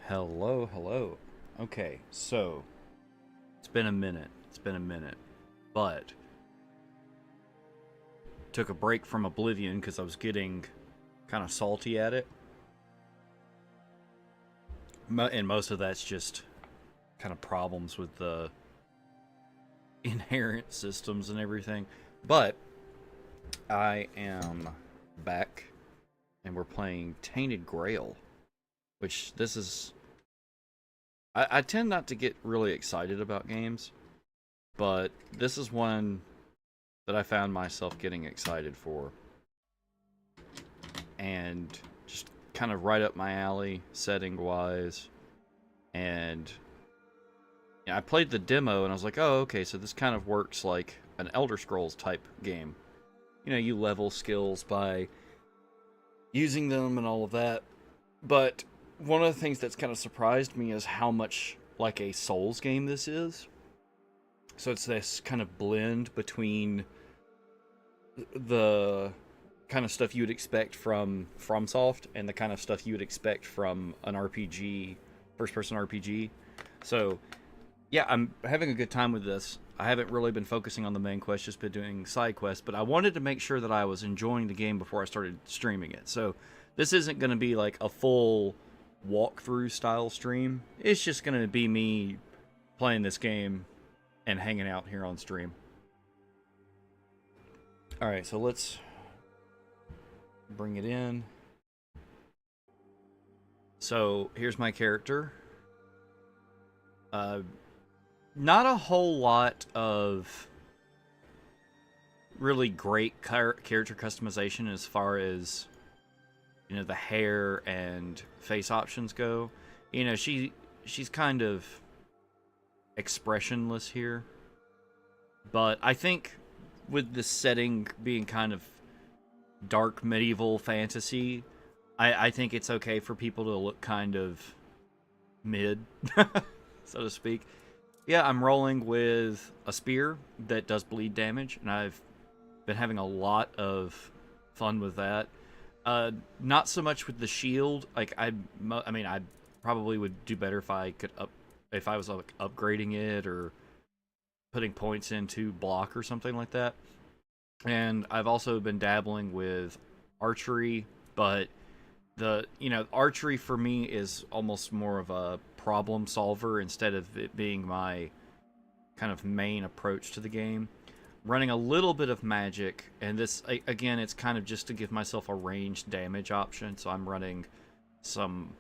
Hello, hello. Okay, so it's been a minute. But took a break from Oblivion because I was getting kind of salty at it. And most of that's just kind of problems with the inherent systems and everything. But I am back and we're playing Tainted Grail, which this is. I tend not to get really excited about games, but this is one that I found myself getting excited for. And just kind of right up my alley, setting-wise. And I played the demo and I was like, oh, okay, so this kind of works like an Elder Scrolls type game. You know, you level skills by using them and all of that. But one of the things that's kind of surprised me is how much like a Souls game this is. So it's this kind of blend between the kind of stuff you would expect from FromSoft and the kind of stuff you would expect from an RPG, first-person RPG. So, yeah, I'm having a good time with this. I haven't really been focusing on the main quest, just been doing side quests, but I wanted to make sure that I was enjoying the game before I started streaming it. So, this isn't going to be like a full walkthrough style stream. It's just going to be me playing this game and hanging out here on stream. Alright, so let's bring it in. So, here's my character. Not a whole lot of really great character customization as far as, you know, the hair and face options go. You know, she's kind of expressionless here. But I think with the setting being kind of dark medieval fantasy, I think it's okay for people to look kind of mid, so to speak. Yeah, I'm rolling with a spear that does bleed damage, and I've been having a lot of fun with that. Not so much with the shield. Like I mean, I probably would do better if I could if I was like upgrading it or putting points into block or something like that. And I've also been dabbling with archery, but archery for me is almost more of a problem solver instead of it being my kind of main approach to the game. Running a little bit of magic, and this, again, it's kind of just to give myself a ranged damage option, so I'm running some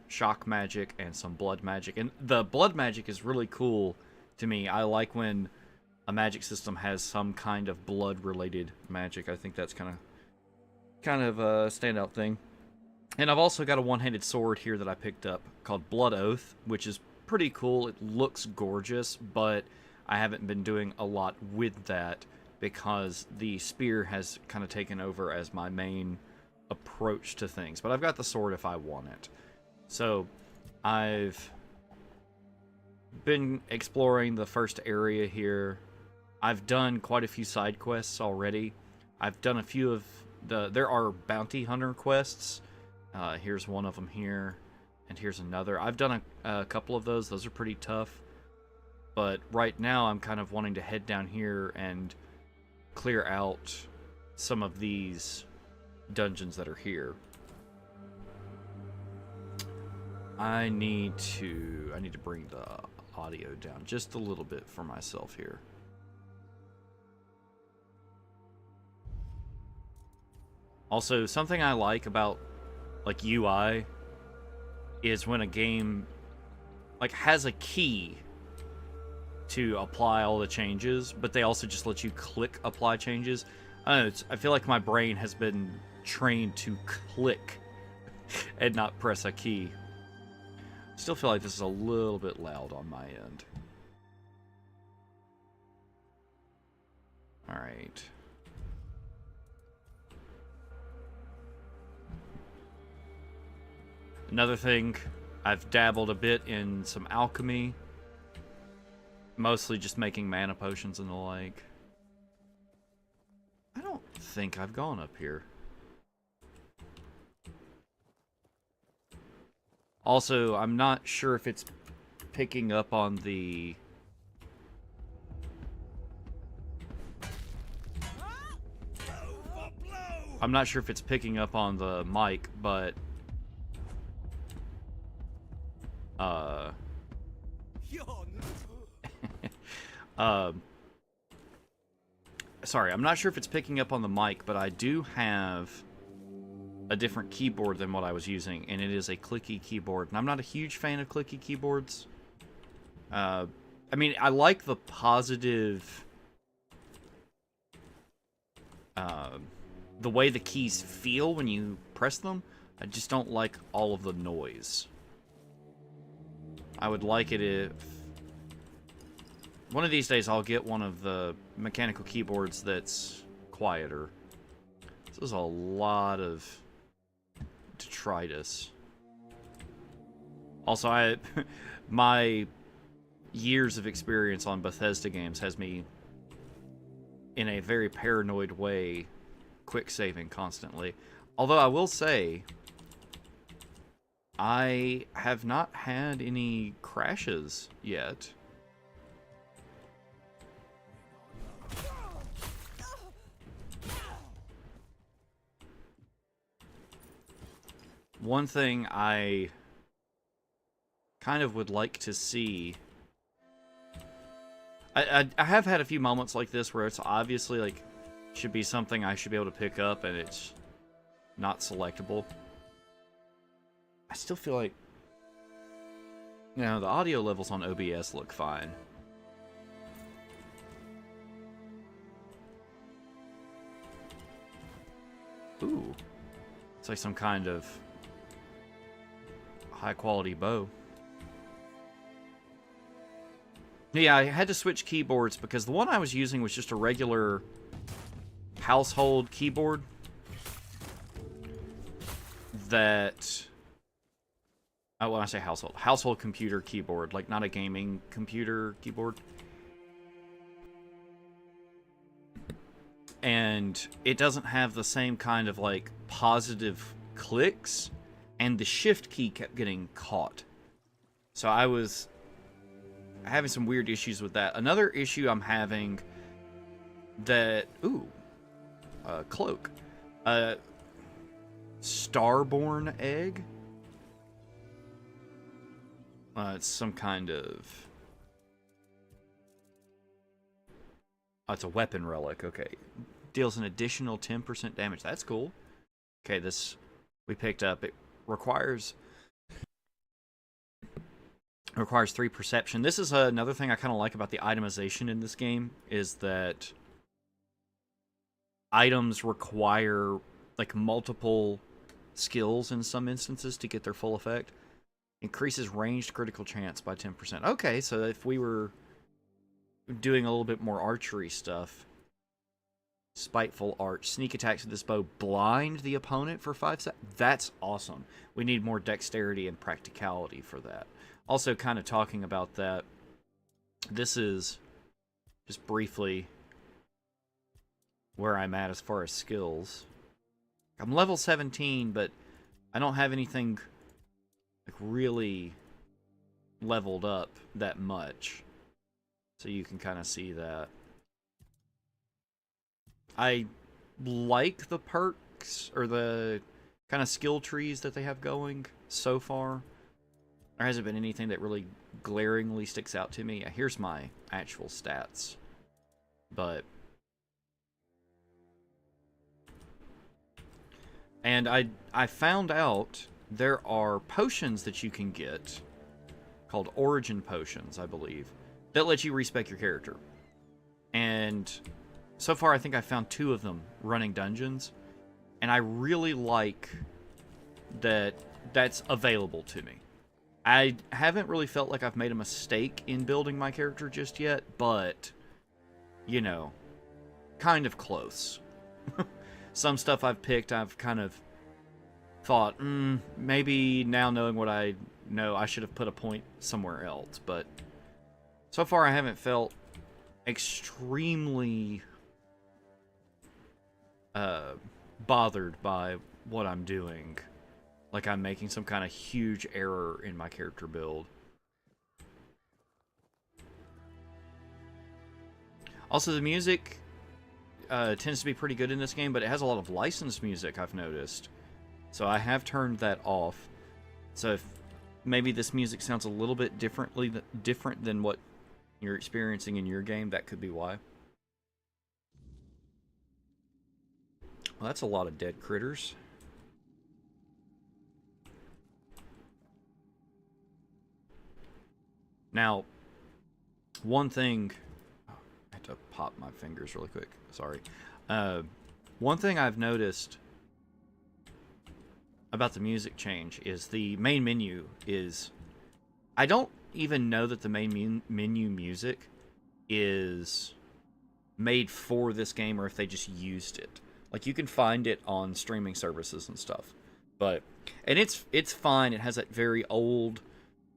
shock magic and some blood magic. And the blood magic is really cool to me. I like when a magic system has some kind of blood-related magic. I think that's kind of a standout thing. And I've also got a one-handed sword here that I picked up called Blood Oath, which is pretty cool. It looks gorgeous, but I haven't been doing a lot with that because the spear has kind of taken over as my main approach to things. But I've got the sword if I want it. So I've been exploring the first area here. I've done quite a few side quests already. I've done a few of there are bounty hunter quests. Here's one of them here, and here's another. I've done a couple of those. Those are pretty tough. But right now I'm kind of wanting to head down here and clear out some of these dungeons that are here. I need to bring the audio down just a little bit for myself here. Also, something I like about like UI is when a game like has a key to apply all the changes, but they also just let you click apply changes. I don't know, I feel like my brain has been trained to click and not press a key. Still feel like this is a little bit loud on my end. Alright. Another thing, I've dabbled a bit in some alchemy. Mostly just making mana potions and the like. I don't think I've gone up here. Also, I'm not sure if it's picking up on the... I'm not sure if it's picking up on the mic, but... sorry, I'm not sure if it's picking up on the mic, but I do have a different keyboard than what I was using, and it is a clicky keyboard. And I'm not a huge fan of clicky keyboards. I mean, I like the positive... the way the keys feel when you press them. I just don't like all of the noise. I would like it if... One of these days I'll get one of the mechanical keyboards that's quieter. This is a lot of detritus. Also, my years of experience on Bethesda games has me in a very paranoid way quick saving constantly. Although I will say, I have not had any crashes yet. One thing I kind of would like to see... I have had a few moments like this where it's obviously like should be something I should be able to pick up and it's not selectable. I still feel like, you know, the audio levels on OBS look fine. Ooh. It's like some kind of high quality bow. Yeah, I had to switch keyboards because the one I was using was just a regular household keyboard that... Oh, when I say household computer keyboard, like not a gaming computer keyboard. And it doesn't have the same kind of like positive clicks, and the shift key kept getting caught. So I was having some weird issues with that. Another issue I'm having that... Ooh. Cloak. Starborn egg? It's some kind of... Oh, it's a weapon relic. Okay. Deals an additional 10% damage. That's cool. Okay, this we picked up. It requires 3 perception. This is another thing I kind of like about the itemization in this game, is that items require like multiple skills in some instances to get their full effect. Increases ranged critical chance by 10%. Okay, so if we were doing a little bit more archery stuff, spiteful arch, sneak attacks with this bow blind the opponent for 5 seconds. That's awesome. We need more dexterity and practicality for that. Also, kind of talking about that, this is just briefly where I'm at as far as skills. I'm level 17, but I don't have anything like really leveled up that much. So you can kind of see that. I like the perks, or the kind of skill trees that they have going so far. There hasn't been anything that really glaringly sticks out to me. Here's my actual stats. But... And I found out there are potions that you can get, called Origin Potions, I believe, that let you respec your character. And so far I think I found 2 of them running dungeons, and I really like that that's available to me. I haven't really felt like I've made a mistake in building my character just yet, but, you know, kind of close. Some stuff I've picked, I've kind of thought, maybe now knowing what I know, I should have put a point somewhere else. But so far I haven't felt extremely bothered by what I'm doing like I'm making some kind of huge error in my character build. Also, the music tends to be pretty good in this game, but it has a lot of licensed music, I've noticed. So I have turned that off. So if maybe this music sounds a little bit different than what you're experiencing in your game, that could be why. Well, that's a lot of dead critters. Now, one thing... I have to pop my fingers really quick. Sorry. One thing I've noticed about the music change is the main menu is... I don't even know that the main menu music is made for this game or if they just used it. Like, you can find it on streaming services and stuff. And it's fine. It has that very old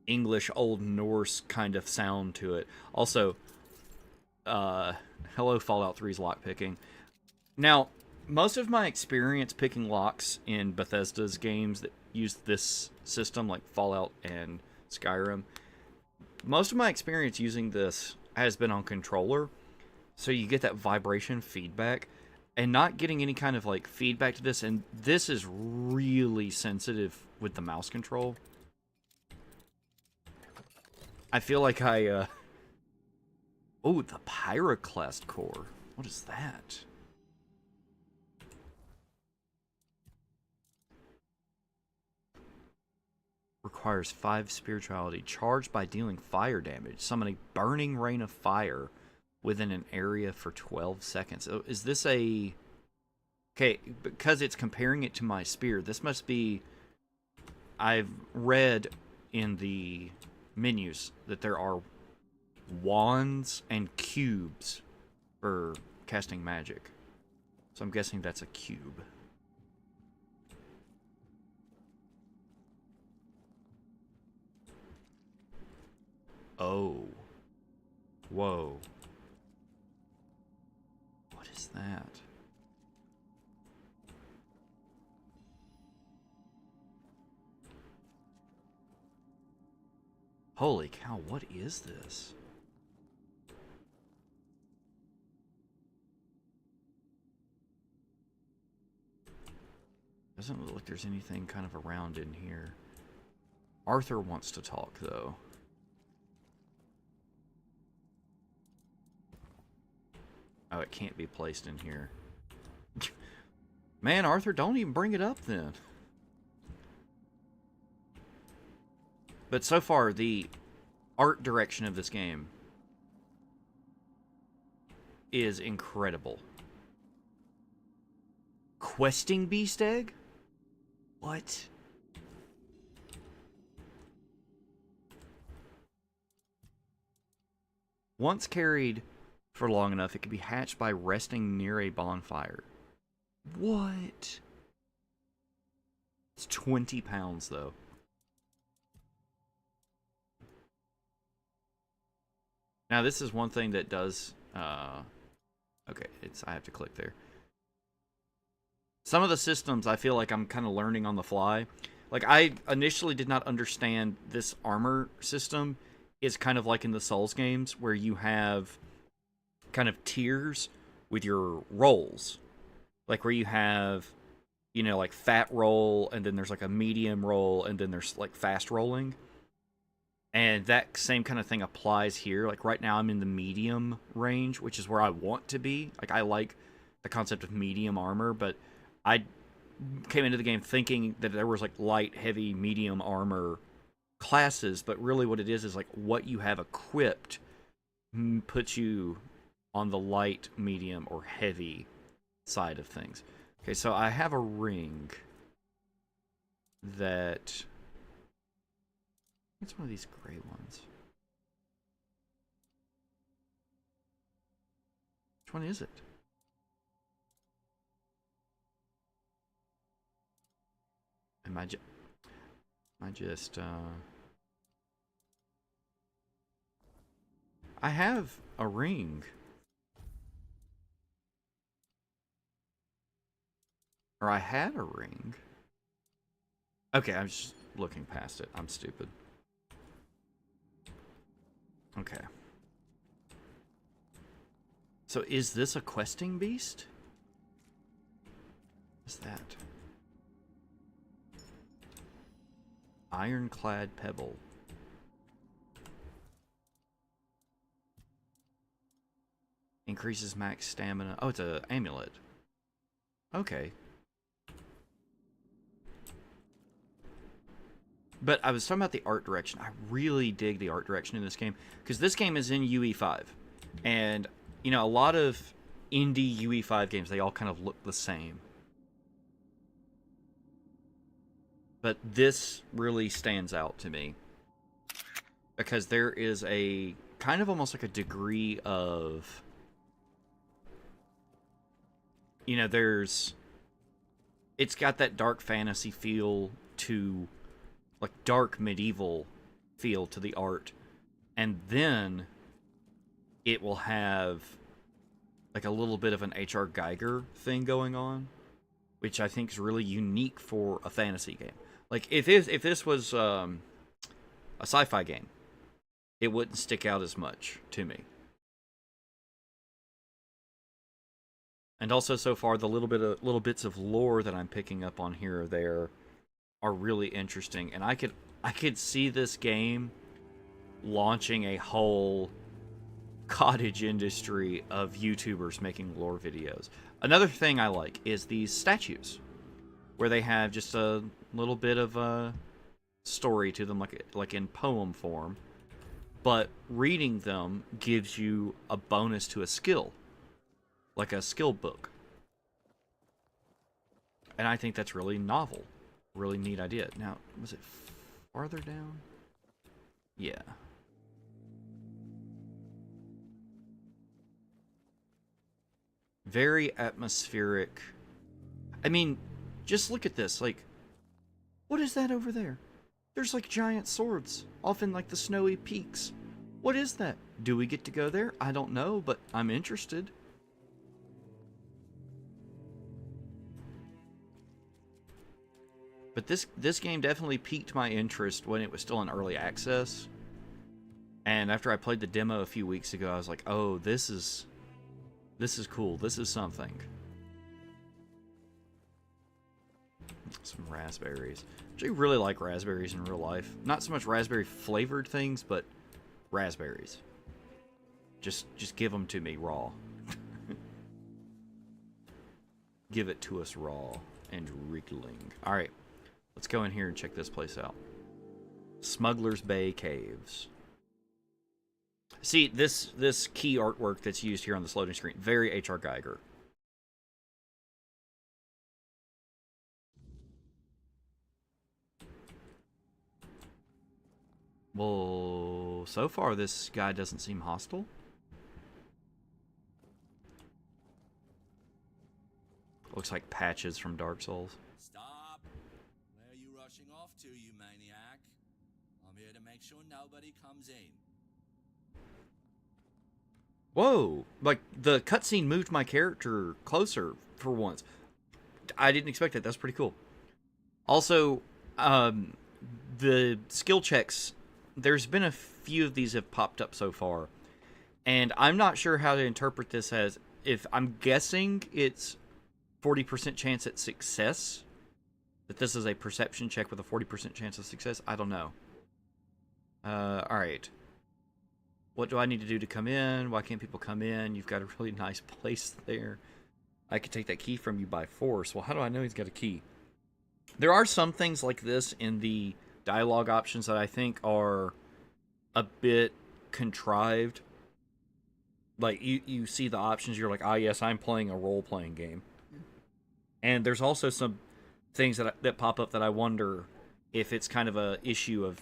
English, Old Norse kind of sound to it. Also, hello Fallout 3's lockpicking. Now, most of my experience picking locks in Bethesda's games that use this system, like Fallout and sKyRiM, most of my experience using this has been on controller, so you get that vibration feedback, and not getting any kind of like feedback to this, and this is really sensitive with the mouse control. I feel like I, oh, the Pyroclast core. What is that? Requires 5 spirituality. Charged by dealing fire damage. Summon a burning rain of fire within an area for 12 seconds. So is this a... Okay, because it's comparing it to my spear, this must be... I've read in the menus that there are wands and cubes for casting magic. So I'm guessing that's a cube. Oh. Whoa. What is that? Holy cow, what is this? Doesn't look like there's anything kind of around in here. Arthur wants to talk, though. Oh, it can't be placed in here. Man, Arthur, don't even bring it up then. But so far, the art direction of this game is incredible. Questing beast egg? What? Once carried for long enough, it can be hatched by resting near a bonfire. What? It's 20 pounds, though. Now, this is one thing that does... okay, I have to click there. Some of the systems, I feel like I'm kind of learning on the fly. Like, I initially did not understand this armor system is kind of like in the Souls games, where you have kind of tiers with your rolls. Like, where you have, you know, like, fat roll, and then there's, like, a medium roll, and then there's, like, fast rolling. And that same kind of thing applies here. Like, right now I'm in the medium range, which is where I want to be. Like, I like the concept of medium armor, but I came into the game thinking that there was, like, light, heavy, medium armor classes, but really what it is like, what you have equipped puts you on the light, medium, or heavy side of things. Okay, so I have a ring that... It's one of these gray ones. Which one is it? Am I just, I have a ring. Or I had a ring. Okay, I'm just looking past it. I'm stupid. Okay. So is this a questing beast? What's that? Ironclad Pebble. Increases max stamina. Oh, it's an amulet. Okay. But I was talking about the art direction. I really dig the art direction in this game. Because this game is in UE5. And, you know, a lot of indie UE5 games, they all kind of look the same. But this really stands out to me. Because there is a kind of almost like a degree of... You know, there's... It's got that dark fantasy feel to... Like, dark medieval feel to the art. And then it will have like a little bit of an H.R. Geiger thing going on, which I think is really unique for a fantasy game. Like, if this was a sci-fi game, it wouldn't stick out as much to me. And also, so far, the little bits of lore that I'm picking up on here or there are really interesting, and I could see this game launching a whole cottage industry of YouTubers making lore videos. Another thing I like is these statues, where they have just a little bit of a story to them, like in poem form, but reading them gives you a bonus to a skill, like a skill book. And I think that's really novel. Really neat idea. Now, was it farther down? Yeah. Very atmospheric. I mean, just look at this. Like, what is that over there? There's like giant swords off in like the snowy peaks. What is that? Do we get to go there? I don't know, but I'm interested. But this game definitely piqued my interest when it was still in early access. And after I played the demo a few weeks ago, I was like, oh, this is cool. This is something. Some raspberries. I actually really like raspberries in real life. Not so much raspberry flavored things, but raspberries. Just give them to me raw. Give it to us raw and wriggling. Alright, let's go in here and check this place out. Smuggler's Bay Caves. See, this key artwork that's used here on this loading screen, very H.R. Geiger. Well, so far this guy doesn't seem hostile. Looks like Patches from Dark Souls. Stop! Where are you rushing off to, you maniac? I'm here to make sure nobody comes in. Whoa! Like, the cutscene moved my character closer for once. I didn't expect that. That's pretty cool. Also, the skill checks, there's been a few of these have popped up so far. And I'm not sure how to interpret this as, if I'm guessing it's 40% chance at success. That this is a perception check with a 40% chance of success. I don't know. Alright. What do I need to do to come in? Why can't people come in? You've got a really nice place there. I could take that key from you by force. Well, how do I know he's got a key? There are some things like this in the dialogue options that I think are a bit contrived. Like, you see the options, you're like, ah, yes, I'm playing a role-playing game. And there's also some things that pop up that I wonder if it's kind of a issue of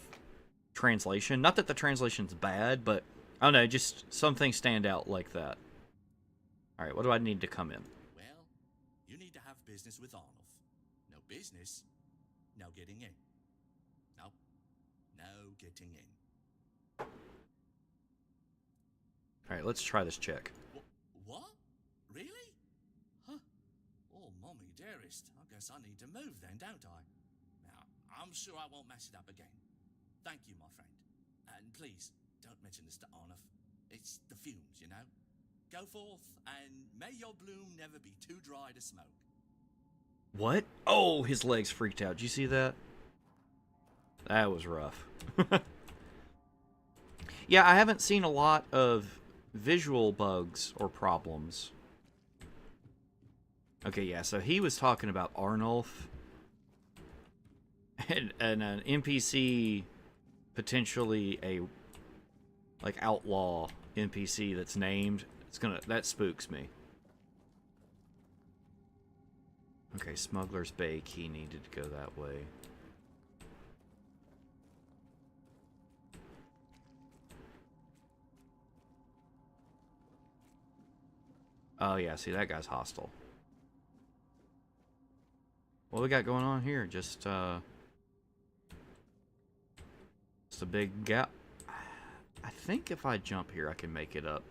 translation. Not that the translation's bad, but I don't know, just some things stand out like that. Alright, what do I need to come in? Well, you need to have business with Arnulf. No business, no getting in. No, no getting in. Alright, let's try this check. What? Really? Huh? Oh, mommy dearest, I guess I need to move then, don't I? Now, I'm sure I won't mess it up again. Thank you, my friend. And please, don't mention this to Arnold. It's the fumes, you know? Go forth, and may your bloom never be too dry to smoke. What? Oh, his legs freaked out. Did you see that? That was rough. Yeah, I haven't seen a lot of visual bugs or problems. Okay, yeah, so he was talking about Arnulf and an NPC, potentially a like outlaw NPC that's named. That spooks me. Okay, Smuggler's Bay key needed to go that way. Oh yeah, see, that guy's hostile. What we got going on here? Just a big gap. I think if I jump here, I can make it up.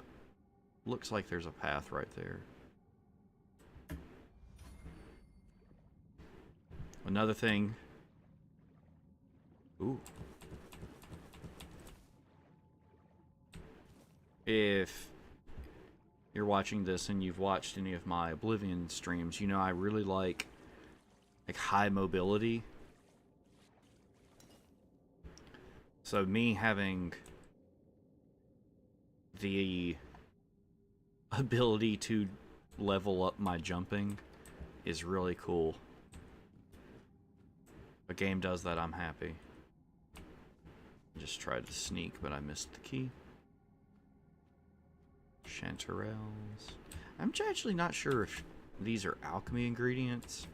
Looks like there's a path right there. Another thing. Ooh. If you're watching this and you've watched any of my Oblivion streams, you know I really like high mobility. So me having the ability to level up my jumping is really cool. If a game does that, I'm happy. Just tried to sneak, but I missed the key. Chanterelles. I'm actually not sure if these are alchemy ingredients,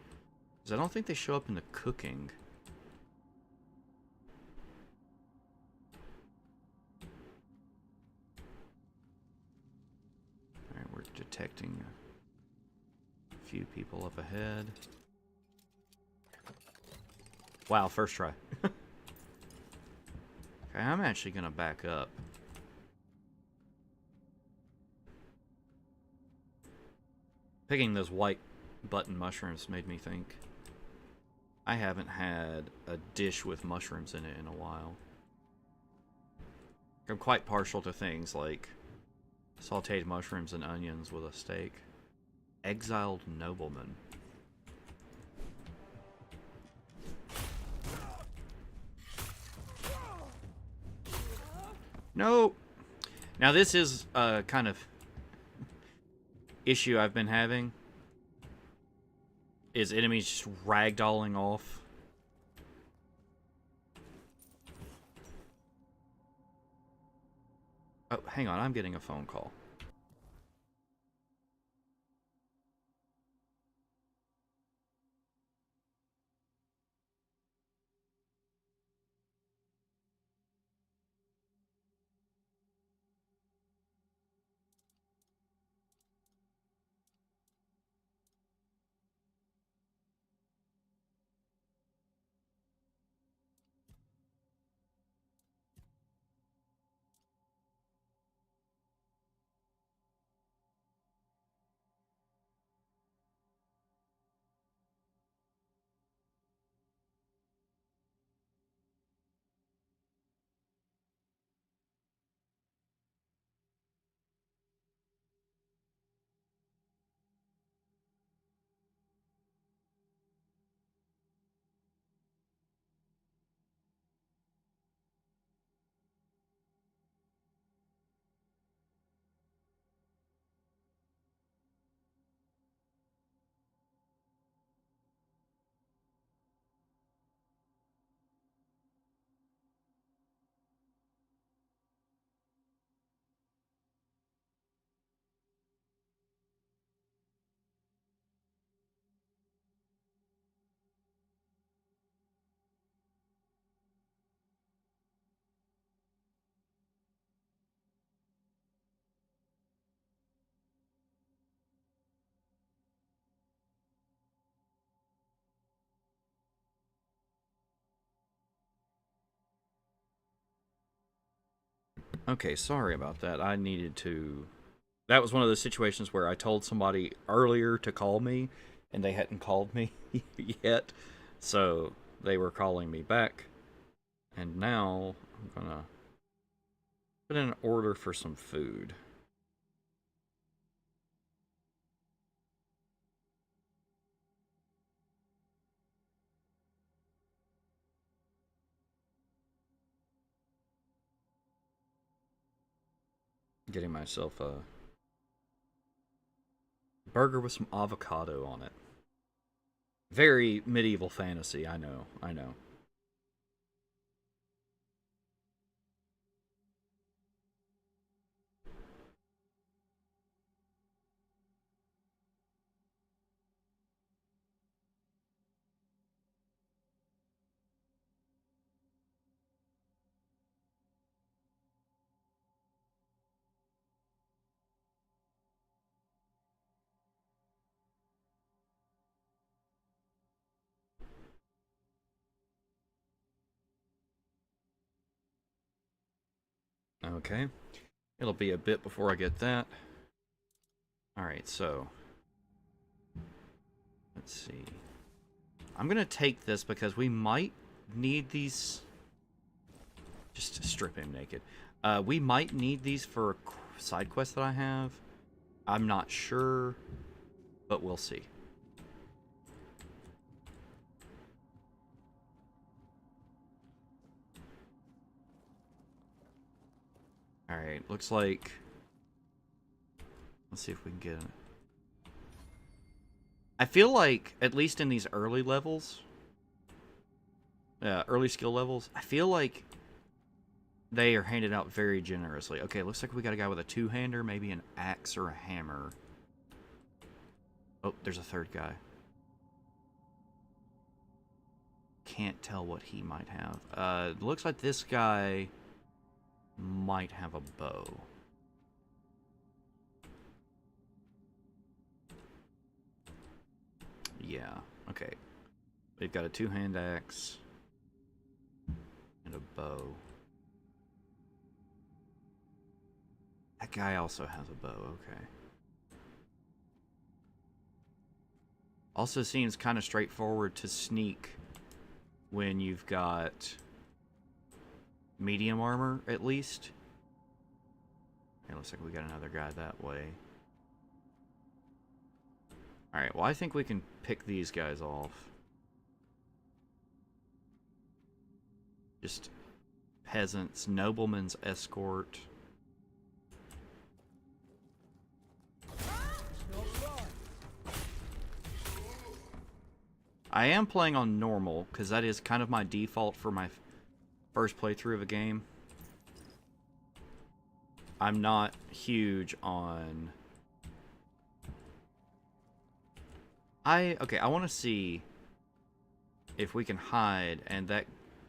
because I don't think they show up in the cooking. Alright, we're detecting a few people up ahead. Wow, first try. Okay, I'm actually gonna back up. Picking those white button mushrooms made me think I haven't had a dish with mushrooms in it in a while. I'm quite partial to things like sauteed mushrooms and onions with a steak. Exiled nobleman. Nope. Now this is a kind of issue I've been having. Is enemies just ragdolling off. Oh, hang on, I'm getting a phone call. Okay, sorry about that. I needed to... That was one of those situations where I told somebody earlier to call me, and they hadn't called me yet. So, they were calling me back. And now I'm gonna put in an order for some food. Getting myself a burger with some avocado on it. Very medieval fantasy, I know, I know. Okay. It'll be a bit before I get that. Alright, so. Let's see. I'm gonna take this because we might need these. Just to strip him naked. We might need these for a side quest that I have. I'm not sure, but we'll see. Alright, looks like... Let's see if we can get it. I feel like, at least in these early levels, early skill levels, I feel like they are handed out very generously. Okay, looks like we got a guy with a two-hander, maybe an axe or a hammer. Oh, there's a third guy. Can't tell what he might have. Looks like this guy might have a bow. Yeah, okay. We've got a two-hand axe and a bow. That guy also has a bow, okay. Also seems kind of straightforward to sneak when you've got medium armor, at least. It looks like we got another guy that way. Alright, well I think we can pick these guys off. Just peasants, nobleman's escort. I am playing on normal, because that is kind of my default for my first playthrough of a game. I'm not huge on... Okay, I want to see if we can hide, and that...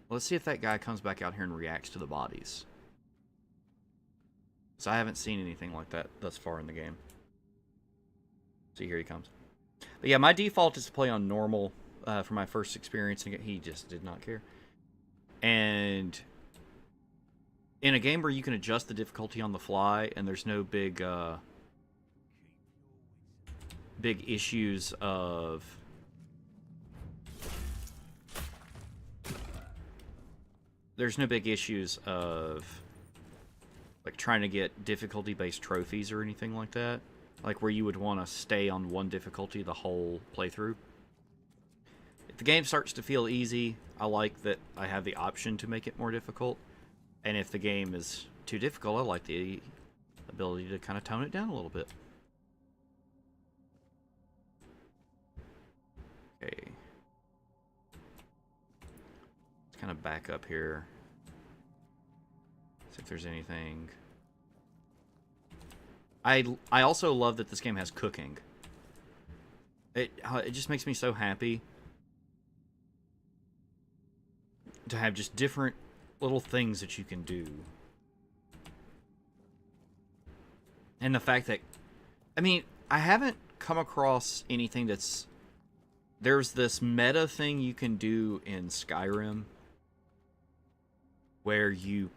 Let's see if that guy comes back out here and reacts to the bodies. So I haven't seen anything like that thus far in the game. See, here he comes. But yeah, my default is to play on normal for my first experience. He just did not care. And in a game where you can adjust the difficulty on the fly, and there's no big issues of like trying to get difficulty based trophies or anything like that, like where you would want to stay on one difficulty the whole playthrough. If the game starts to feel easy, I like that I have the option to make it more difficult, and if the game is too difficult, I like the ability to kind of tone it down a little bit. Okay. Let's kind of back up here. See if there's anything. I also love that this game has cooking. It just makes me so happy to have just different little things that you can do. And the fact that, I mean, I haven't come across anything that's... There's this meta thing you can do in sKyRiM where you...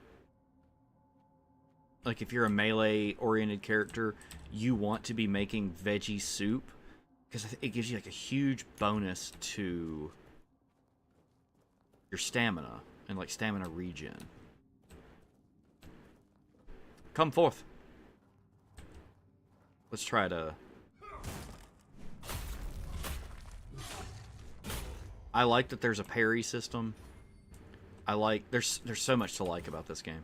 Like, if you're a melee-oriented character, you want to be making veggie soup because it gives you, like, a huge bonus to your stamina and like stamina regen. Come forth. Let's try to... I like that there's a parry system. I like... There's so much to like about this game.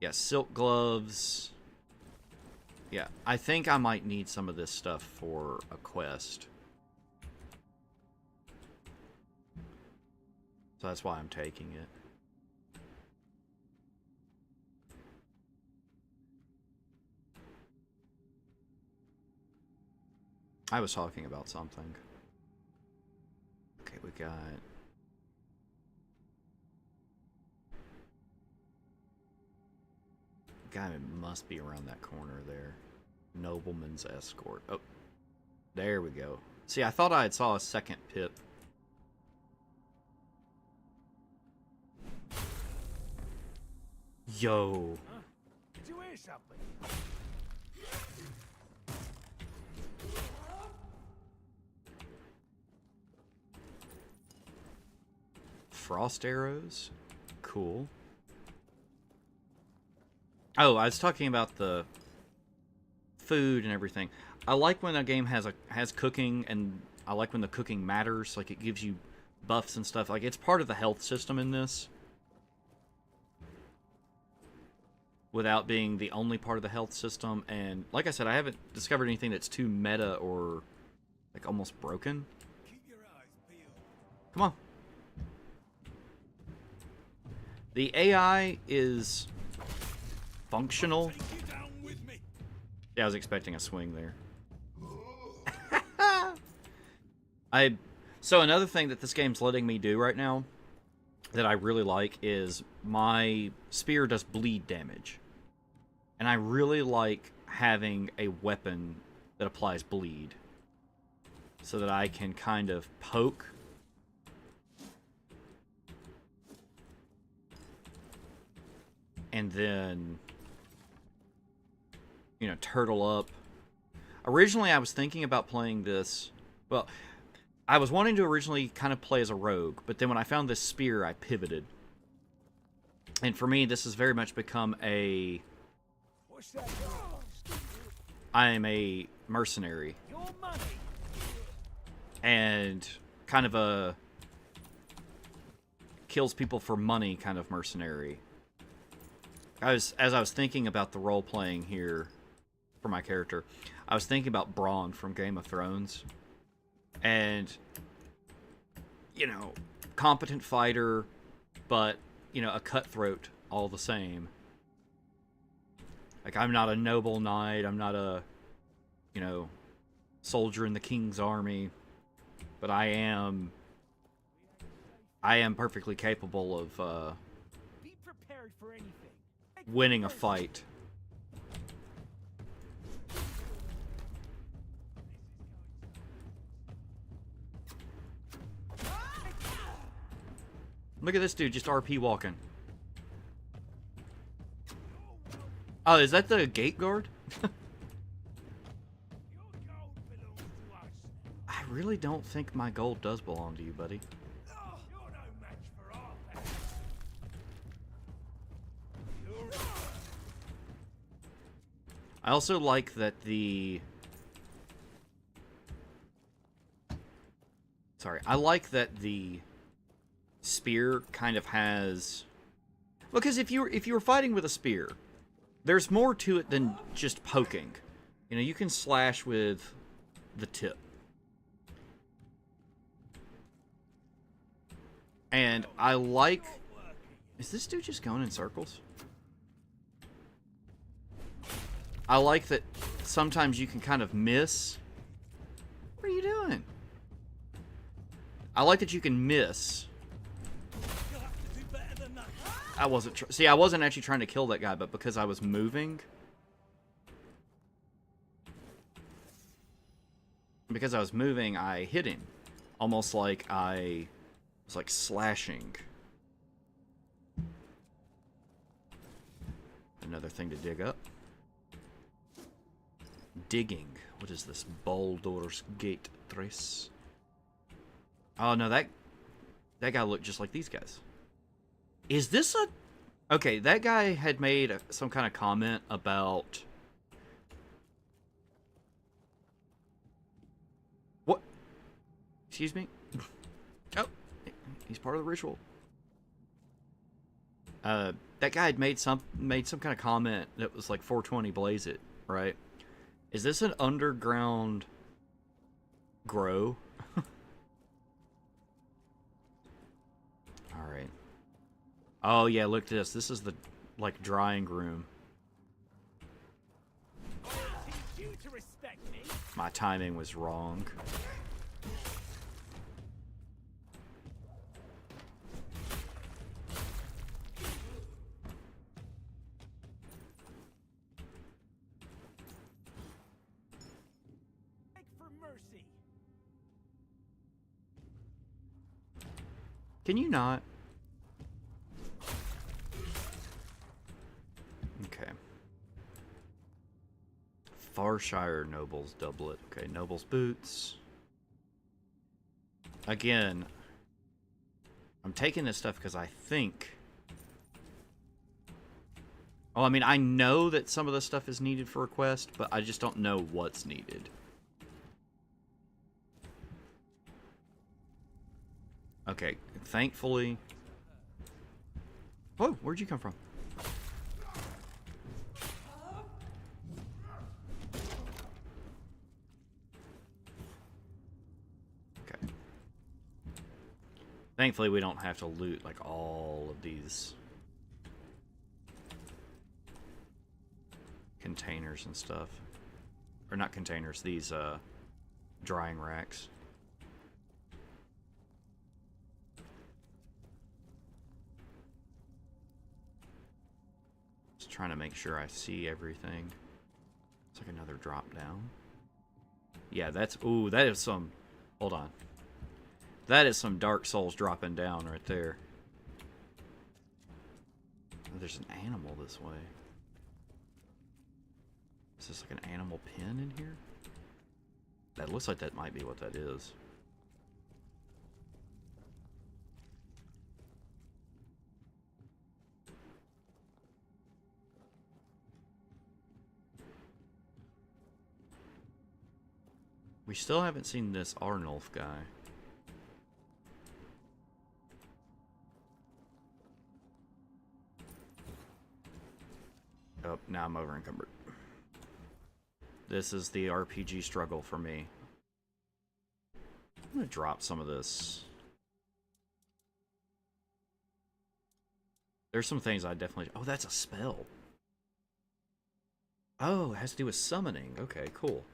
Yeah, silk gloves. Yeah, I think I might need some of this stuff for a quest. So that's why I'm taking it. I was talking about something. Okay, we got... Guy must be around that corner there. Nobleman's escort. Oh, there we go. See, I thought I had saw a second pip. Yo. Did you hear something? Frost arrows? Cool. Oh, I was talking about the food and everything. I like when a game has cooking, and I like when the cooking matters. Like, it gives you buffs and stuff. Like, it's part of the health system in this, without being the only part of the health system. And like I said, I haven't discovered anything that's too meta or like almost broken. Keep your eyes peeled. Come on. The AI is functional. Take you down with me. Yeah, I was expecting a swing there. So another thing that this game's letting me do right now that I really like is my spear does bleed damage. And I really like having a weapon that applies bleed, so that I can kind of poke and then, you know, turtle up. Originally, I was thinking about playing this. Well, I was wanting to originally kind of play as a rogue, but then when I found this spear, I pivoted. And for me, this has very much become a... What's that? I am a mercenary. Your money. And kind of a kills people for money kind of mercenary. As I was thinking about the role playing here for my character, I was thinking about Bronn from Game of Thrones. And, you know, competent fighter, but, you know, a cutthroat all the same. Like, I'm not a noble knight, I'm not a, you know, soldier in the king's army, but I am perfectly capable of Be prepared for anything. winning a fight. Look at this dude just RP walking. Oh, is that the gate guard? Your gold belongs to us. I really don't think my gold does belong to you, buddy. You're no match for our pets. I also like that the... Sorry, I like that the spear kind of has... Because if you were fighting with a spear, there's more to it than just poking. You know, you can slash with the tip. And I like... Is this dude just going in circles? I like that sometimes you can kind of miss. What are you doing? I like that you can miss. You'll have to do better than that. I wasn't... See, I wasn't actually trying to kill that guy, but because I was moving... Because I was moving, I hit him. Almost like I was, like, slashing. Another thing to dig up. Digging. What is this? Baldur's Gate 3. Oh, no, that That guy looked just like these guys. Is this a... Okay, that guy had made some kind of comment about... What? Excuse me? Oh, he's part of the ritual. That guy had made some kind of comment that was like 420 blaze it, right? Is this an underground grow? Alright. Oh yeah, look at this. This is the like drying room. I teach you to respect me. My timing was wrong. Beg for mercy. Can you not? Okay. Farshire Noble's doublet. Okay, Noble's boots. Again, I'm taking this stuff because I think... Oh, I mean, I know that some of the stuff is needed for a quest, but I just don't know what's needed. Okay, thankfully... Whoa, where'd you come from? Okay. Thankfully, we don't have to loot, like, all of these containers and stuff. Or not containers, these, drying racks. Just trying to make sure I see everything. It's like another drop down. Yeah, that's... Ooh, that is some... Hold on. That is some Dark Souls dropping down right there. Oh, there's an animal this way. Is this like an animal pen in here? That looks like that might be what that is. We still haven't seen this Arnulf guy. Oh, now I'm over encumbered. This is the RPG struggle for me. I'm gonna drop some of this. There's some things I definitely... Oh, that's a spell. Oh, it has to do with summoning. Okay, cool.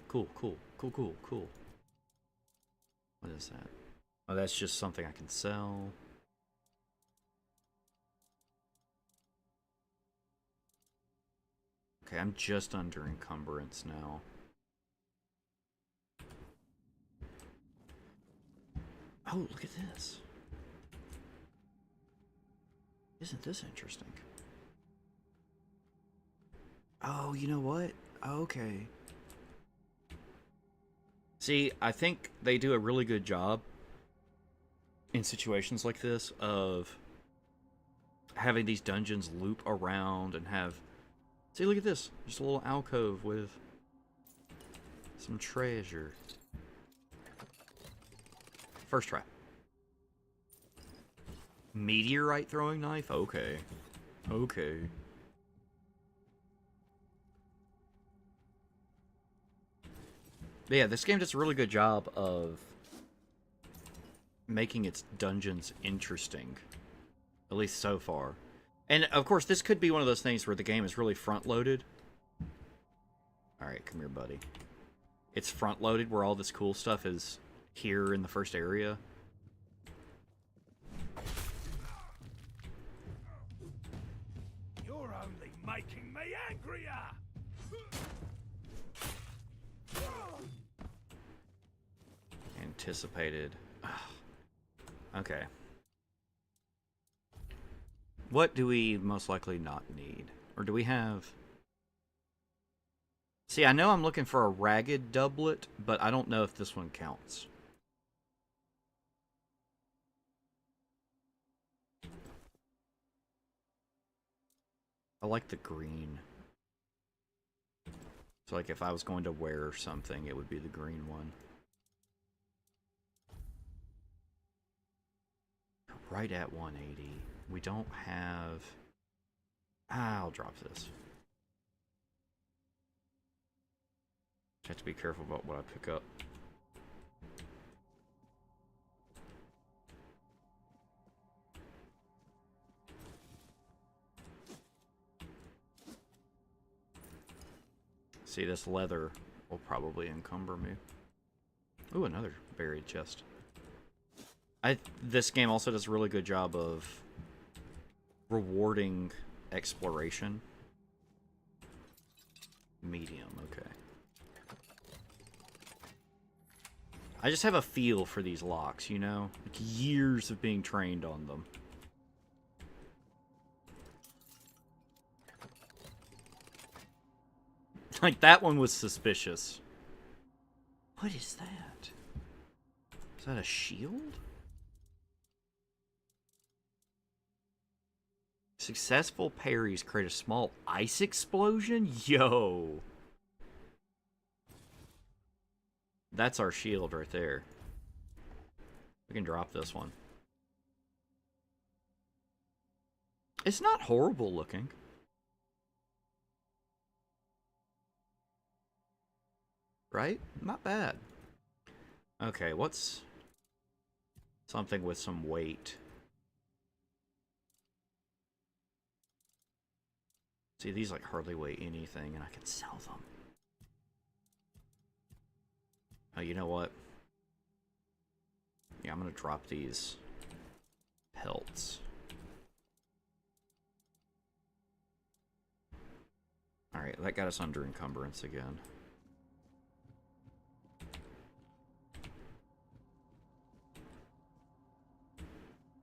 Cool. What is that? Oh, that's just something I can sell. Okay, I'm just under encumbrance now. Oh, look at this. Isn't this interesting? Oh, you know what? Okay. See, I think they do a really good job in situations like this of having these dungeons loop around and have... See, look at this. Just a little alcove with some treasure. First try. Meteorite throwing knife? Okay. Okay. But yeah, this game does a really good job of making its dungeons interesting. At least so far. And, of course, this could be one of those things where the game is really front-loaded. Alright, come here, buddy. It's front-loaded where all this cool stuff is here in the first area. You're only making me angrier. Anticipated. Ugh. Okay. What do we most likely not need? Or do we have... See, I know I'm looking for a ragged doublet, but I don't know if this one counts. I like the green. So, like, if I was going to wear something, it would be the green one. Right at 180. We don't have... I'll drop this. Have to be careful about what I pick up. See, this leather will probably encumber me. Ooh, another buried chest. This game also does a really good job of rewarding exploration. Medium, okay. I just have a feel for these locks, you know? Like years of being trained on them. Like, that one was suspicious. What is that? Is that a shield? Successful parries create a small ice explosion? Yo! That's our shield right there. We can drop this one. It's not horrible looking. Right? Not bad. Okay, what's something with some weight? See, these like hardly weigh anything, and I can sell them. Oh, you know what? Yeah, I'm gonna drop these pelts. Alright, that got us under encumbrance again.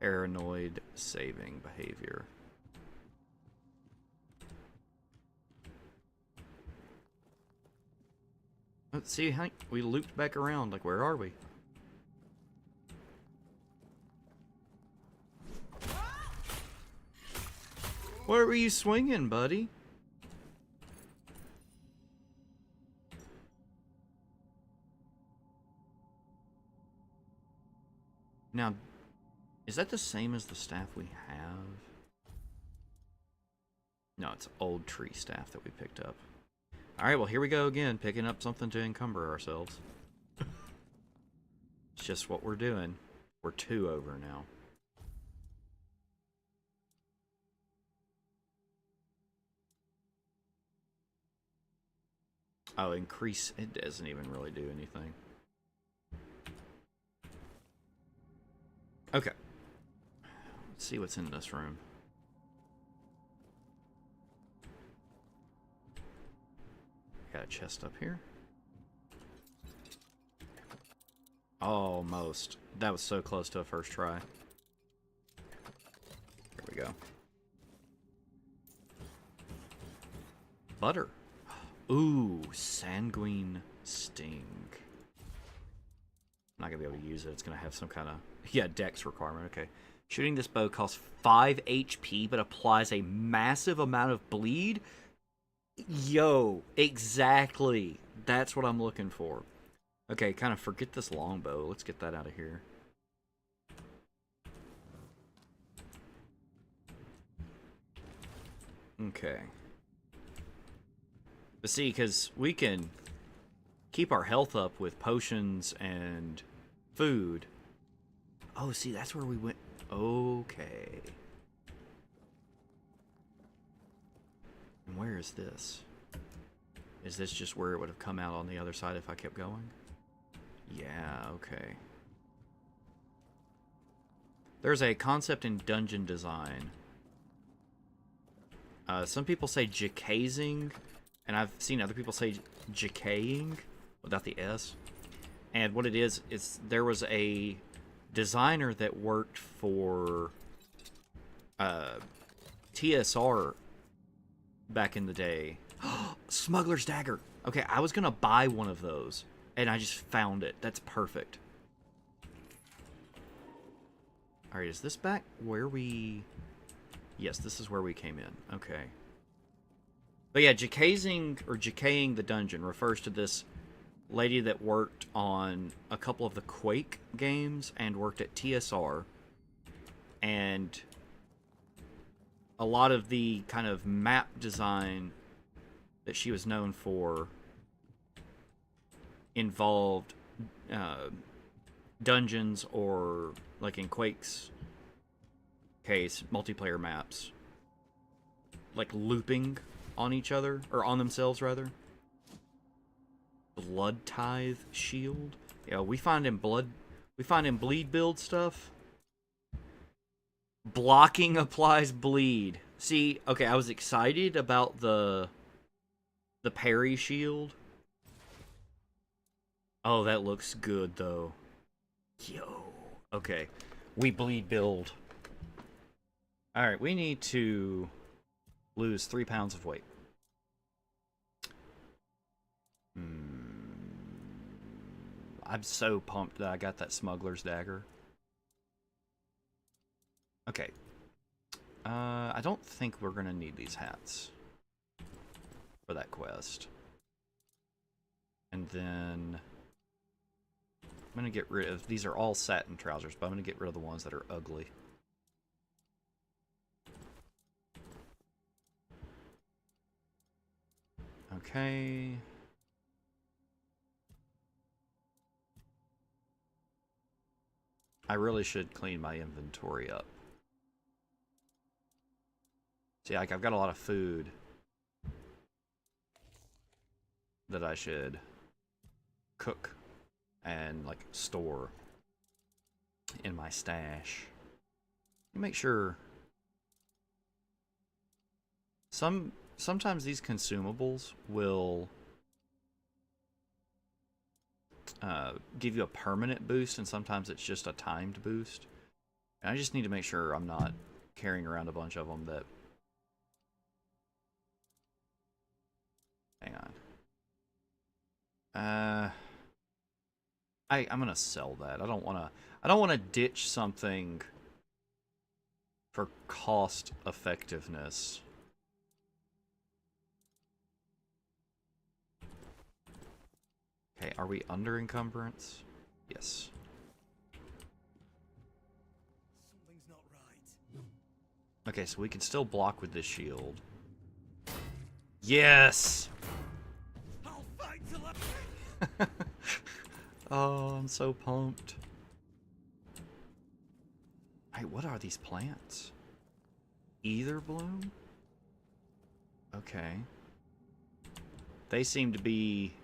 Paranoid saving behavior. Let's see, Hank. We looped back around. Like, where are we? Where were you swinging, buddy? Now, is that the same as the staff we have? No, it's old tree staff that we picked up. Alright, well, here we go again, picking up something to encumber ourselves. It's just what we're doing. We're 2 over now. Oh, increase. It doesn't even really do anything. Okay. Let's see what's in this room. Got a chest up here. Almost. That was so close to a first try. Here we go. Butter. Ooh, sanguine sting. I'm not gonna be able to use it. It's gonna have some kind of dex requirement. Okay. Shooting this bow costs 5 HP, but applies a massive amount of bleed. Yo, exactly. That's what I'm looking for. Okay, kind of forget this longbow. Let's get that out of here. Okay. But see, because we can keep our health up with potions and food. Oh, see, that's where we went. Okay. And where is this? Is this just where it would have come out on the other side if I kept going? Yeah, okay. There's a concept in dungeon design. Some people say jacazing, and I've seen other people say jacaying without the S. And what it is there was a designer that worked for TSR back in the day. Smuggler's Dagger. Okay, I was gonna buy one of those, and I just found it. That's perfect. Alright, is this back where we... Yes, this is where we came in. Okay. But yeah, decaying the dungeon refers to this lady that worked on a couple of the Quake games and worked at TSR, and a lot of the kind of map design that she was known for involved dungeons, or like in Quake's case, multiplayer maps, like looping on each other, or on themselves rather. Blood tithe shield. Yeah, we find in bleed build stuff. Blocking applies bleed. See, okay, I was excited about the parry shield. Oh, that looks good though. Yo. Okay. We bleed build. Alright, we need to lose 3 pounds of weight. I'm so pumped that I got that smuggler's dagger. Okay. I don't think we're gonna need these hats for that quest. And then I'm gonna get rid of, these are all satin trousers, but I'm gonna get rid of the ones that are ugly. Okay. I really should clean my inventory up. See, like, I've got a lot of food that I should cook and, like, store in my stash. Make sure sometimes these consumables will give you a permanent boost, and sometimes it's just a timed boost. And I just need to make sure I'm not carrying around a bunch of them that... Hang on. I'm gonna sell that. I don't wanna ditch something for cost effectiveness. Okay, are we under encumbrance? Yes. Something's not right. Okay, so we can still block with this shield. Yes! I'll fight till I... Oh, I'm so pumped. Hey, what are these plants? Ether bloom? Okay. They seem to be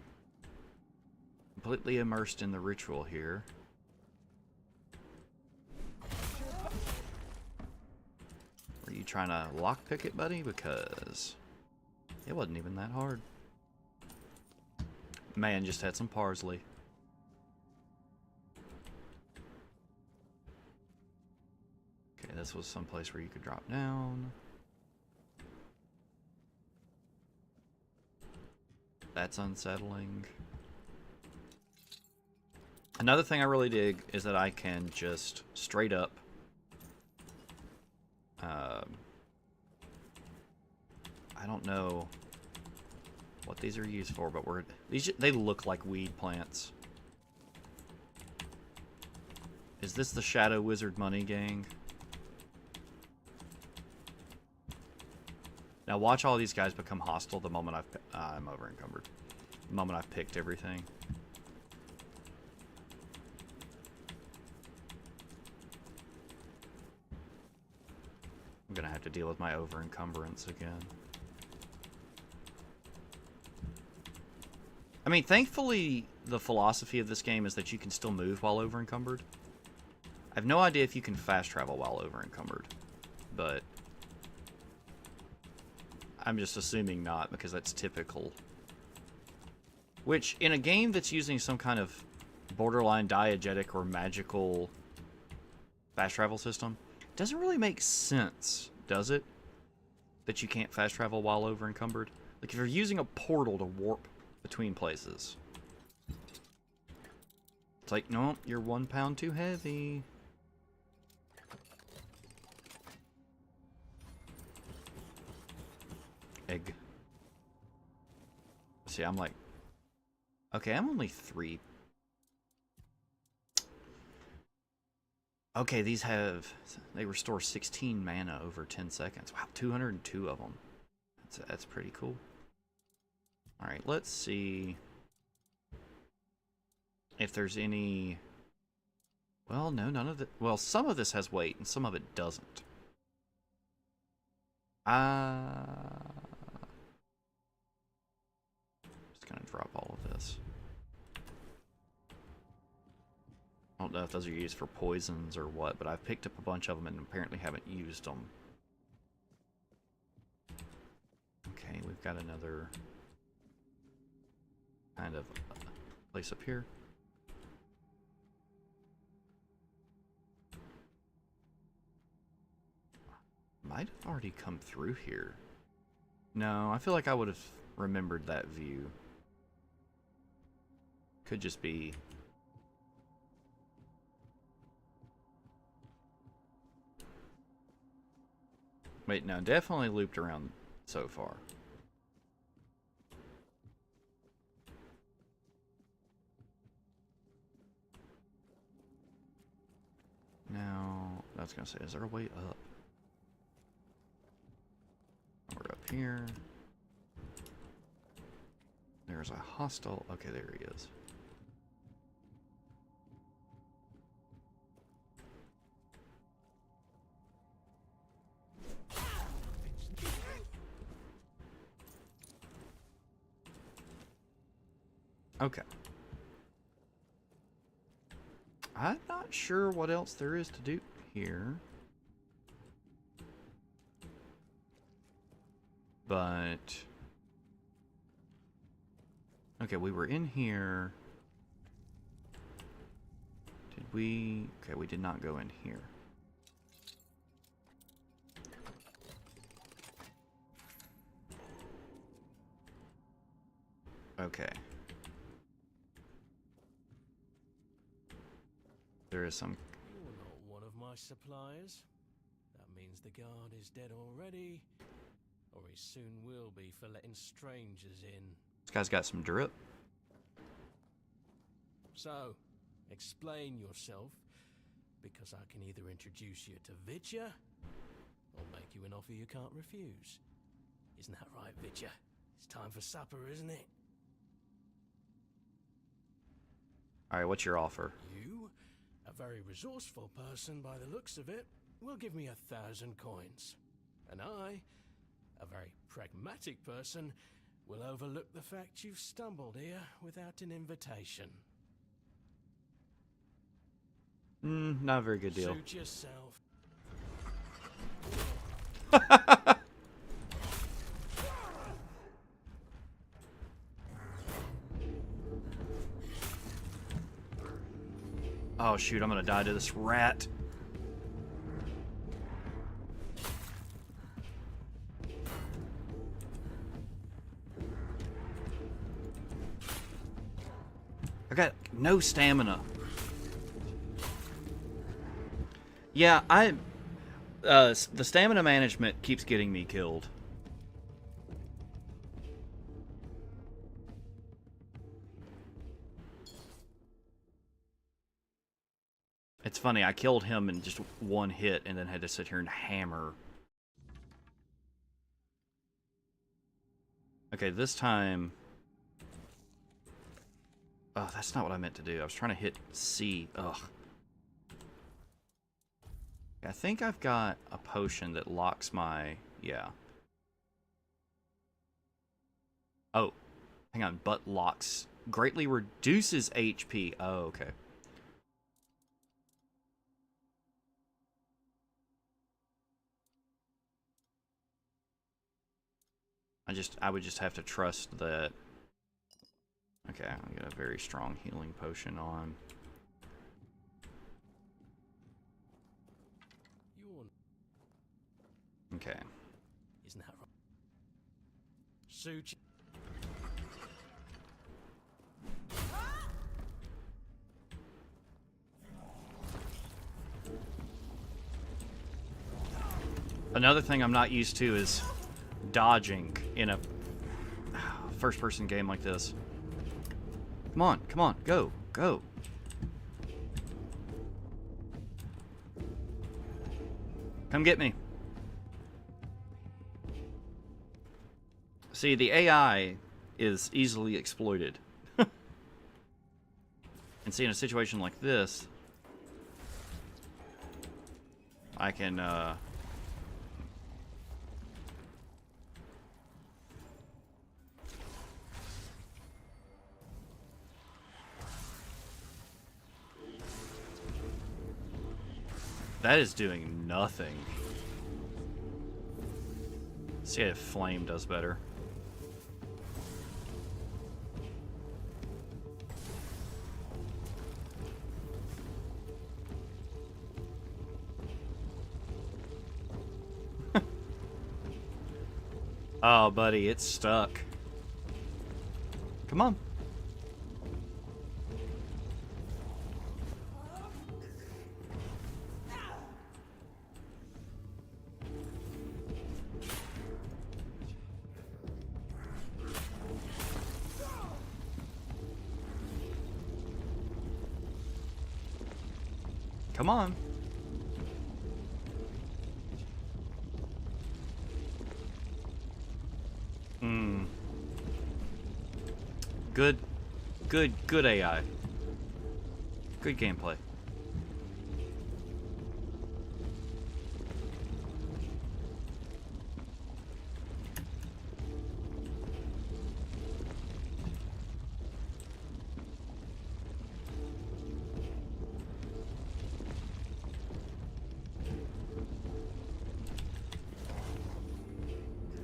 completely immersed in the ritual here. Were you trying to lockpick it, buddy? Because it wasn't even that hard. Man, just had some parsley. Okay, this was someplace where you could drop down. That's unsettling. Another thing I really dig is that I can just straight up I don't know what these are used for, but they look like weed plants. Is this the Shadow Wizard Money Gang? Now watch all these guys become hostile the moment I'm over encumbered. The moment I've picked everything. I'm gonna have to deal with my over encumbrance again. I mean, thankfully, the philosophy of this game is that you can still move while over encumbered. I have no idea if you can fast travel while over encumbered, but I'm just assuming not, because that's typical. Which, in a game that's using some kind of borderline diegetic or magical fast travel system, doesn't really make sense, does it? That you can't fast travel while over encumbered? Like, if you're using a portal to warp between places, it's like, nope, you're 1 pound too heavy. Egg. See, I'm like... Okay, I'm only 3. Okay, these have... They restore 16 mana over 10 seconds. Wow, 202 of them. That's pretty cool. Alright, let's see... if there's any... Well, no, none of it... Well, some of this has weight, and some of it doesn't. Just gonna drop all of this. I don't know if those are used for poisons or what, but I've picked up a bunch of them and apparently haven't used them. Okay, we've got another kind of place up here. Might have already come through here. No, I feel like I would have remembered that view. Could just be... Wait, no, definitely looped around so far. Now, I was gonna say, is there a way up? We're up here. There's a hostile. Okay, there he is. Okay. I'm not sure what else there is to do here. But... Okay, we were in here. Did we... Okay, we did not go in here. Okay. There is some... You're not one of my suppliers. That means the guard is dead already. Or he soon will be for letting strangers in. This guy's got some drip. So, explain yourself, because I can either introduce you to Vitya, or make you an offer you can't refuse. Isn't that right, Vitya? It's time for supper, isn't it? Alright, what's your offer? You, a very resourceful person by the looks of it, will give me 1,000 coins. And I, a very pragmatic person, will overlook the fact you've stumbled here without an invitation. Not a very good deal. Suit yourself. Oh shoot, I'm gonna die to this rat. I got no stamina. Yeah, the stamina management keeps getting me killed. It's funny, I killed him in just one hit and then had to sit here and hammer. Okay, this time... Oh, that's not what I meant to do. I was trying to hit C. Ugh. I think I've got a potion that locks my... Yeah. Oh. Hang on. But locks... Greatly reduces HP. Oh, okay. I would just have to trust that... Okay, I'll get a very strong healing potion on. Okay. Isn't that right? Suit. Another thing I'm not used to is dodging in a... first-person game like this. Come on, come on, go, go. Come get me. See, the AI is easily exploited. And see, in a situation like this, I can, that is doing nothing. See if flame does better. Oh, buddy, it's stuck. Come on. Come on. Good AI. Good gameplay.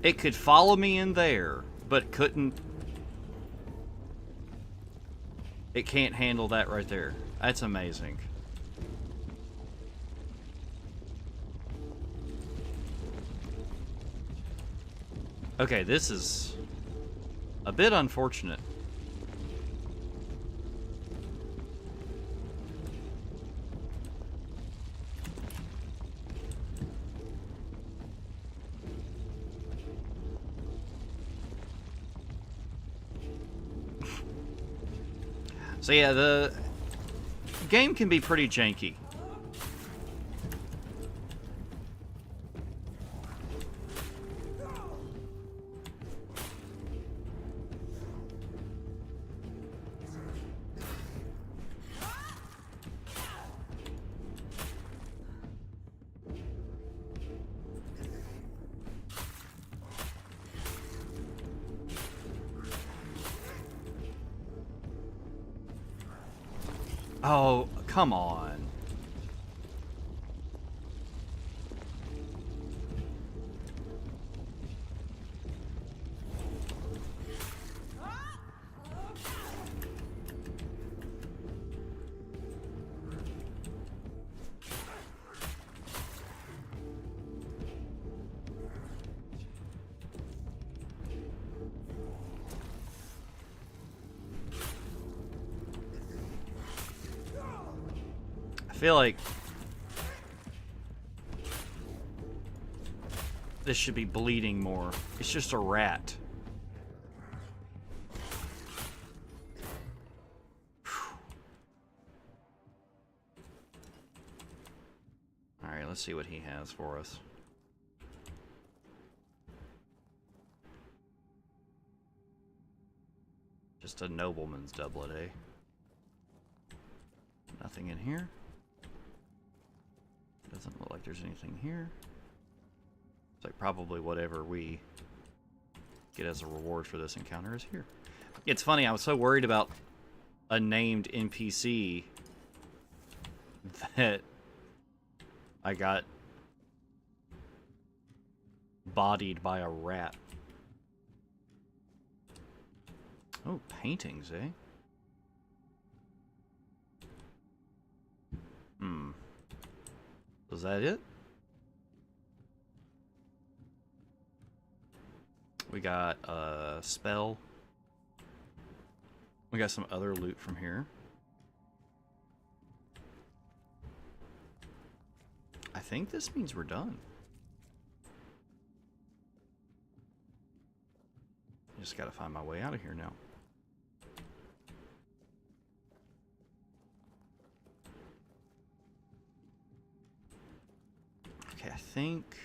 It could follow me in there, but couldn't. It can't handle that right there. That's amazing. Okay, this is a bit unfortunate. So yeah, the game can be pretty janky. Oh, come on. I feel like this should be bleeding more. It's just a rat. Alright, let's see what he has for us. Just a nobleman's doublet, eh? Nothing in here. Doesn't look like there's anything here. It's like probably whatever we get as a reward for this encounter is here. It's funny, I was so worried about a named NPC that I got bodied by a rat. Oh, paintings, eh? Was that it? We got a spell. We got some other loot from here. I think this means we're done. Just gotta find my way out of here now. Okay, I think...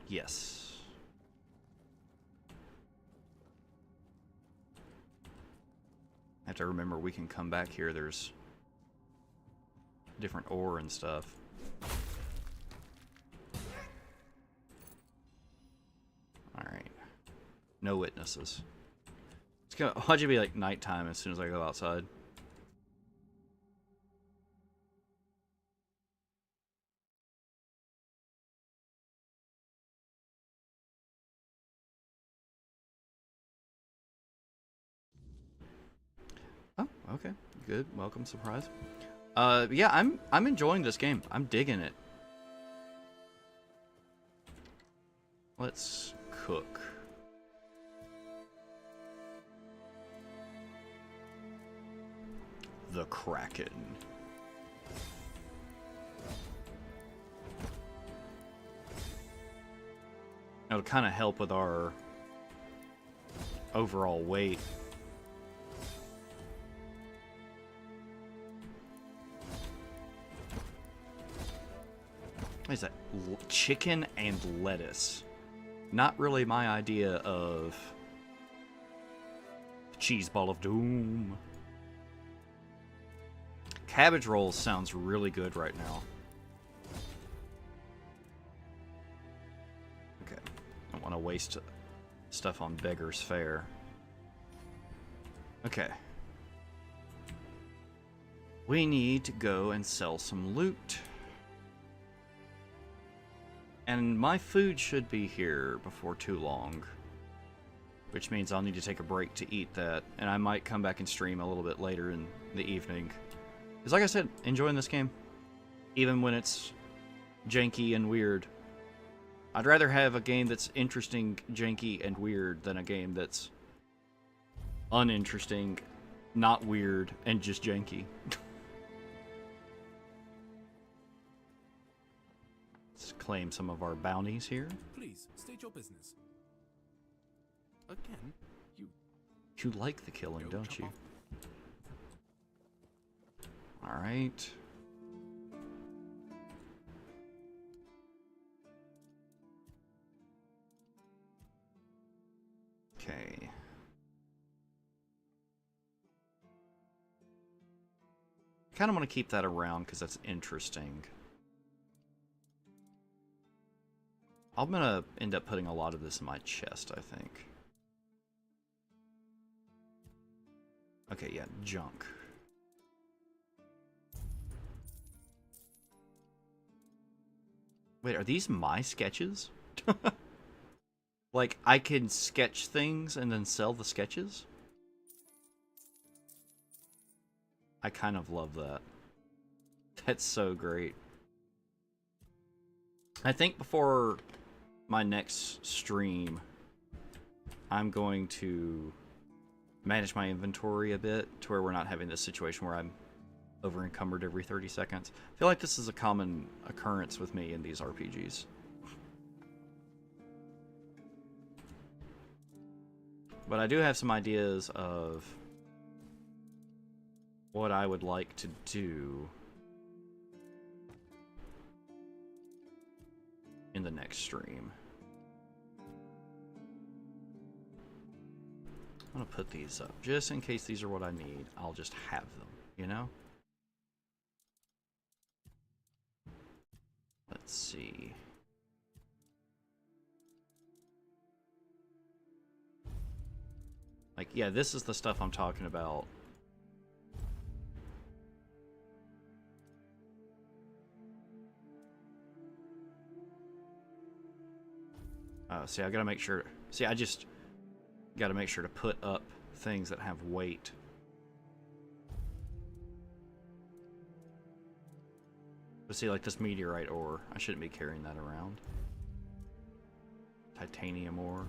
Yes. I have to remember we can come back here. There's different ore and stuff. Alright. No witnesses. It's gonna watch it be like nighttime as soon as I go outside. Oh, okay. Good. Welcome surprise. Yeah, I'm enjoying this game. I'm digging it. Let's cook. The Kraken. It'll kind of help with our overall weight. What is that? Chicken and lettuce. Not really my idea of cheese ball of doom. Cabbage rolls sounds really good right now. Okay. I don't want to waste stuff on beggar's fare. Okay. We need to go and sell some loot. And my food should be here before too long. Which means I'll need to take a break to eat that. And I might come back and stream a little bit later in the evening. Because like I said, enjoying this game. Even when it's janky and weird. I'd rather have a game that's interesting, janky, and weird than a game that's uninteresting, not weird, and just janky. Let's claim some of our bounties here. Please, state your business. Again, You like the killing, don't you? Alright. Okay. Kind of want to keep that around because that's interesting. I'm gonna end up putting a lot of this in my chest, I think. Okay, yeah, junk. Wait, are these my sketches? Like, I can sketch things and then sell the sketches? I kind of love that. That's so great. I think before my next stream, I'm going to manage my inventory a bit to where we're not having this situation where I'm over encumbered every 30 seconds. I feel like this is a common occurrence with me in these RPGs. But I do have some ideas of what I would like to do in the next stream. I'm gonna put these up just in case these are what I need. I'll just have them, you know? Let's see. Like, yeah, this is the stuff I'm talking about. See, I gotta make sure. See, I just gotta make sure to put up things that have weight. But see, like this meteorite ore, I shouldn't be carrying that around. Titanium ore.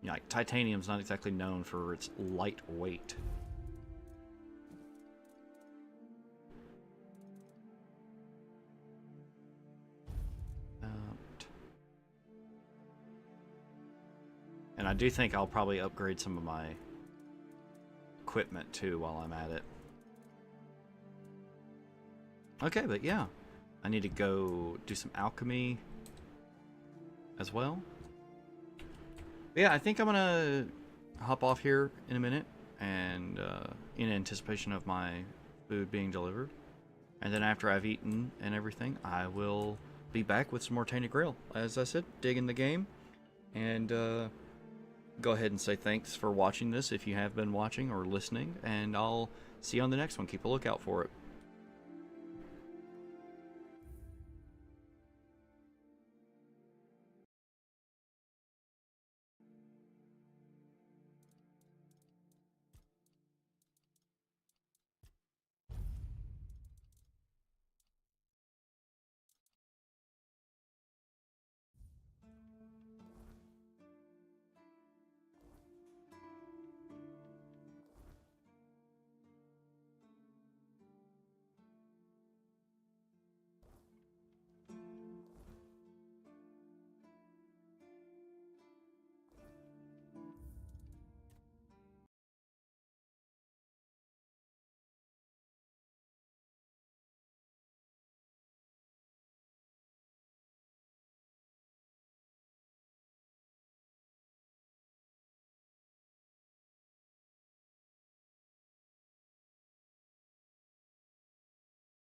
Yeah, like titanium's not exactly known for its light weight. And I do think I'll probably upgrade some of my equipment too while I'm at it. Okay, but yeah. I need to go do some alchemy as well. But yeah, I think I'm gonna hop off here in a minute and in anticipation of my food being delivered. And then after I've eaten and everything, I will be back with some more Tainted Grail. As I said, digging the game. And go ahead and say thanks for watching this if you have been watching or listening. And I'll see you on the next one. Keep a lookout for it.